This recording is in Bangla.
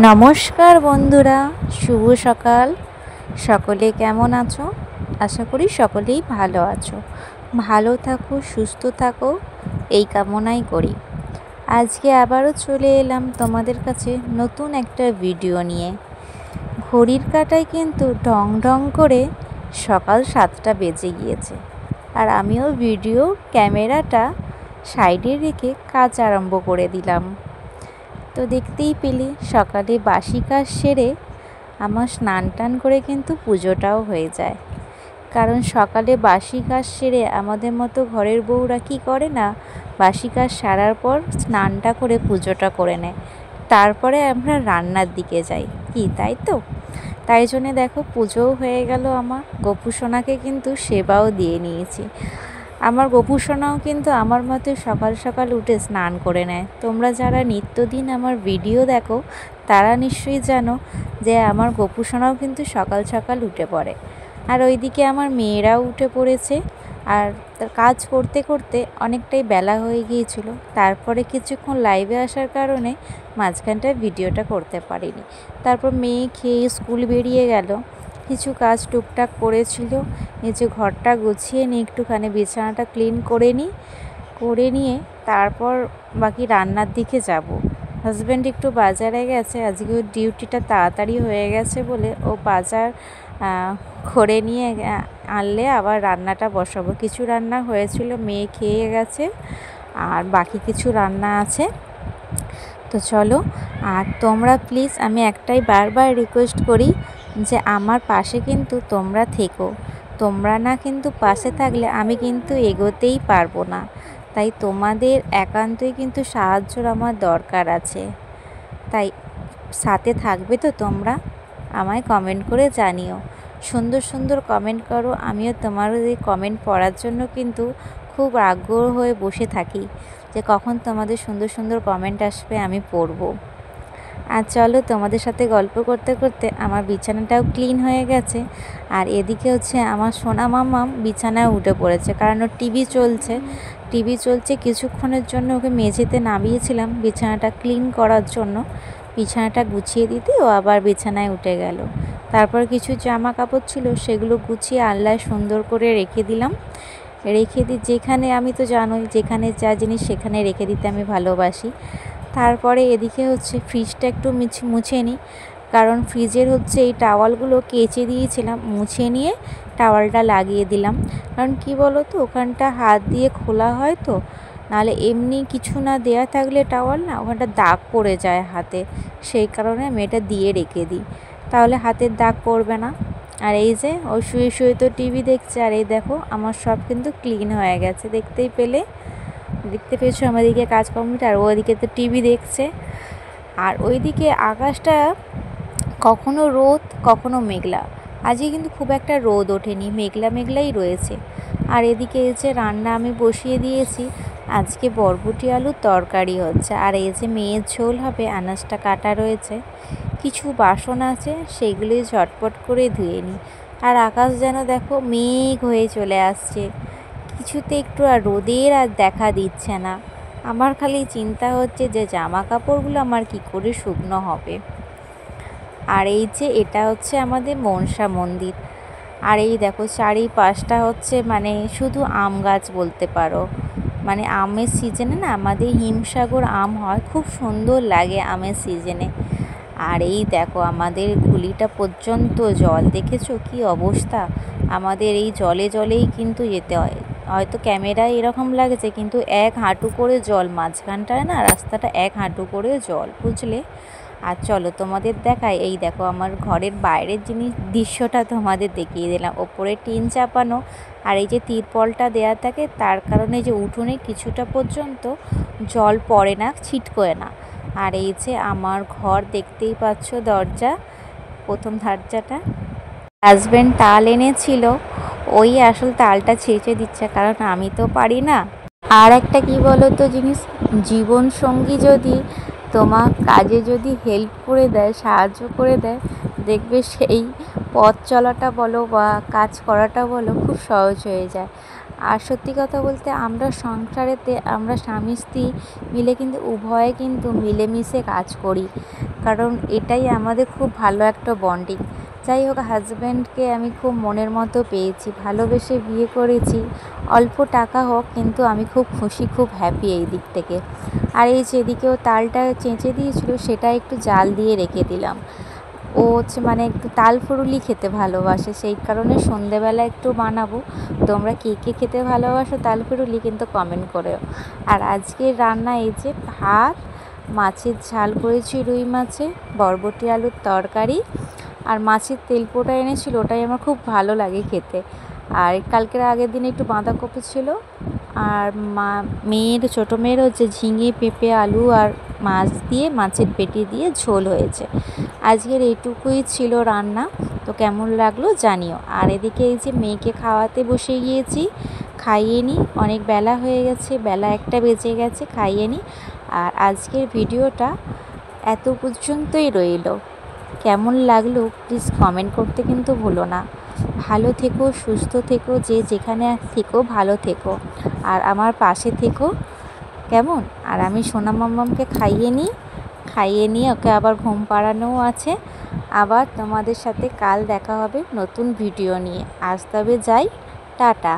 নমস্কার বন্ধুরা, শুভ সকাল। সকলে কেমন আছো? আশা করি সকলেই ভালো আছো। ভালো থাকো, সুস্থ থাকো, এই কামনাই করি। আজকে আবারও চলে এলাম তোমাদের কাছে নতুন একটা ভিডিও নিয়ে। ঘড়ির কাঁটায় কিন্তু ঢং ঢং করে সকাল 7টা বেজে গিয়েছে, আর আমিও ভিডিও ক্যামেরাটা সাইডে রেখে কাজ আরম্ভ করে দিলাম। তো দেখতেই পেলে সকালে বাসি কাজ সেরে আমার স্নান টান করে কিন্তু পুজোটাও হয়ে যায়। কারণ সকালে বাসি কাজ সেরে আমাদের মতো ঘরের বউরা কী করে না, বাসি কাজ সারার পর স্নানটা করে পুজোটা করে নেয়, তারপরে আমরা রান্নার দিকে যাই, কি তাই তো? তাই জন্যে দেখো পুজোও হয়ে গেল, আমার গপু সোনাকে কিন্তু সেবাও দিয়ে নিয়েছি। আমার গপু সোনাও কিন্তু আমার মতো সকাল সকাল উঠে স্নান করে নেয়। তোমরা যারা নিত্যদিন আমার ভিডিও দেখো তারা নিশ্চয়ই জানো যে আমার গপু সোনাও কিন্তু সকাল সকাল উঠে পড়ে। আর ওইদিকে আমার মেয়েরাও উঠে পড়েছে। আর কাজ করতে করতে অনেকটাই বেলা হয়ে গিয়েছিল, তারপরে কিছুক্ষণ লাইভে আসার কারণে মাঝখানটায় ভিডিওটা করতে পারিনি। তারপর মেয়ে খেয়ে স্কুল বেরিয়ে গেল, কিছু কাজ টুকটাক করেছিল, এই যে ঘরটা গুছিয়ে নিয়ে একটুখানি বিছানাটা ক্লিন করে নিয়ে তারপর বাকি রান্নার দিকে যাব। হাজব্যান্ড একটু বাজারে গেছে, আজকে ওর ডিউটিটা তাড়াতাড়ি হয়ে গেছে বলে ও বাজার করে নিয়ে আনলে আবার রান্নাটা বসাবো। কিছু রান্না হয়েছিল, মেয়ে খেয়ে গেছে, আর বাকি কিছু রান্না আছে। তো চলো, আর তোমরা প্লিজ, আমি একটাই বারবার রিকোয়েস্ট করি যে আমার পাশে কিন্তু তোমরা থেকো। তোমরা না কিন্তু পাশে থাকলে আমি কিন্তু এগোতেই পারবো না। তাই তোমাদের একান্তই কিন্তু সাহায্যর আমার দরকার আছে। তাই সাথে থাকবে তো তোমরা? আমায় কমেন্ট করে জানিও, সুন্দর সুন্দর কমেন্ট করো। আমিও তোমাদের এই কমেন্ট পড়ার জন্য কিন্তু খুব আগ্রহ হয়ে বসে থাকি যে কখন তোমাদের সুন্দর সুন্দর কমেন্ট আসবে, আমি পড়ব। আর চলো, তোমাদের সাথে গল্প করতে করতে আমার বিছানাটাও ক্লিন হয়ে গেছে। আর এদিকে হচ্ছে আমার সোনা মাম্মাম বিছানায় উঠে পড়েছে, কারণ ওর টিভি চলছে। কিছুক্ষণের জন্য ওকে মেঝেতে নামিয়েছিলাম বিছানাটা ক্লিন করার জন্য, বিছানাটা গুছিয়ে দিতে। ও আবার বিছানায় উঠে গেল। তারপর কিছু জামা কাপড় ছিল, সেগুলো গুছিয়ে আলনায় সুন্দর করে রেখে দিলাম। যেখানে, আমি তো জানোই যেখানে যা জিনিস সেখানে রেখে দিতে আমি ভালোবাসি। তারপরে এদিকে হচ্ছে ফ্রিজটা একটু মুছে নিই, কারণ ফ্রিজের হচ্ছে এই টাওয়ালগুলো কেচে দিয়েছিলাম, মুছে নিয়ে টাওয়ালটা লাগিয়ে দিলাম। কারণ কি বলো তো, ওখানটা হাত দিয়ে খোলা হয় তো, নাহলে এমনি কিছু না দেয়া থাকলে টাওয়াল না, ওখানটা দাগ পড়ে যায় হাতে। সেই কারণে আমি এটা দিয়ে রেখে দিই, তাহলে হাতের দাগ পড়বে না। আর এই যে ও শুয়ে শুয়ে তো টিভি দেখছে, আর এই দেখো আমার সব কিন্তু ক্লিন হয়ে গেছে। দেখতে পেয়েছো আমাদেরকে কাজ কমপ্লিট, আর ওইদিকে তো টিভি দেখছে। আর ওইদিকে আকাশটা কখনো রোদ কখনো মেঘলা, আজকে কিন্তু খুব একটা রোদ ওঠেনি, মেঘলাই রয়েছে। আর এদিকে এই যে রান্না আমি বসিয়ে দিয়েছি, আজকে বরবটি আলুর তরকারি হচ্ছে। আর এই যে মেয়ের ঝোল হবে, আনাজটা কাটা রয়েছে, কিছু বাসন আছে, সেগুলি ঝটপট করে ধুয়ে নিই। আর আকাশ যেন দেখো মেঘ হয়ে চলে আসছে, কিছুতে একটু আর রোদের আর দেখা দিচ্ছে না। আমার খালি চিন্তা হচ্ছে যে জামা কাপড়গুলো আমার কি করে শুকনো হবে। আর এই যে এটা হচ্ছে আমাদের মনসা মন্দির। আর এই দেখো চারিপাশটা হচ্ছে মানে শুধু আম গাছ বলতে পারো। মানে আমের সিজনে না আমাদের হিমসাগর আম হয়, খুব সুন্দর লাগে আমের সিজনে। আর এই দেখো আমাদের গুলিটা পর্যন্ত জল, দেখেছো কি অবস্থা? আমাদের এই জলেই কিন্তু যেতে হয়। হয়তো ক্যামেরায় এরকম লাগছে, কিন্তু 1 হাঁটু করে জল, মাঝখানটায় না রাস্তাটা 1 হাঁটু করে জল, বুঝলে? আর চলো তোমাদের দেখাই, এই দেখো আমার ঘরের বাইরের দৃশ্যটা তোমাদের দেখিয়ে দিলাম। ওপরে টিন চাপানো, আর এই যে তিরপলটা দেয়া থাকে, তার কারণে যে উঠোনে কিছুটা পর্যন্ত জল পড়ে না, ছিটকোয় না। আর এই যে আমার ঘর দেখতেই পাচ্ছ, দরজা, প্রথম দরজাটা হাজব্যান্ড তাল এনেছিল, ওই আসল তালটা ছেঁচে দিচ্ছে, কারণ আমি তো পারি না। আর একটা কি বলো তো জিনিস, জীবন সঙ্গী যদি তোমার কাজে যদি হেল্প করে দেয়, সাহায্য করে দেয়, দেখবে সেই পথ চলাটা বলো বা কাজ করাটা বলো খুব সহজ হয়ে যায়। আর সত্যি কথা বলতে আমরা সংসারেতে আমরা স্বামী স্ত্রী মিলে কিন্তু উভয়ে কিন্তু মিলেমিশে কাজ করি, কারণ এটাই আমাদের খুব ভালো একটা বন্ডিং। যাই হোক, হাজব্যান্ডকে আমি খুব মনের মতো পেয়েছি, ভালোবেসে বিয়ে করেছি। অল্প টাকা হোক, কিন্তু আমি খুব খুশি, খুব হ্যাপি এই দিক থেকে। আর এই যেদিকেও তালটা চেঁচে দিয়েছিল, সেটা একটু জাল দিয়ে রেখে দিলাম। ও হচ্ছে মানে একটু তাল ফুরুলি খেতে ভালোবাসে, সেই কারণে সন্ধেবেলা একটু বানাবো। তোমরা কে কে খেতে ভালোবাসো তাল ফুরুলি কিন্তু কমেন্ট করো। আর আজকের রান্না এই যে ভাত, মাছের ঝাল করেছি রুই মাছে, বরবটি আলুর তরকারি, আর মাছের তেলপোটা এনেছিল, ওটাই আমার খুব ভালো লাগে খেতে। আর কালকের আগের দিনে একটু বাঁধাকপি ছিল। আর ছোটো মেয়ের হচ্ছে ঝিঙে পেঁপে আলু আর মাছ দিয়ে, মাছের পেটি দিয়ে ঝোল হয়েছে। আজকের এইটুকুই ছিল রান্না। তো কেমন লাগলো জানিও। আর এদিকে এই যে মেয়েকে খাওয়াতে বসে গিয়েছি, খাইয়ে নিই, অনেক বেলা হয়ে গেছে, বেলা 1টা বেজে গেছে, খাইয়ে নিই। আর আজকের ভিডিওটা এত পর্যন্তই রইল। কেমন লাগলো প্লিজ কমেন্ট করতে কিন্তু ভুলো না। ভালো থেকো, সুস্থ থেকো, যে যেখানে থেকো ভালো থেকো, আর আমার পাশে থেকো, কেমন? আর আমি সোনা মাম্মামকে খাইয়ে নিয়ে ওকে আবার ঘুম পাড়ানোও আছে। আবার তোমাদের সাথে কাল দেখা হবে নতুন ভিডিও নিয়ে। আজ তবে যাই, টাটা।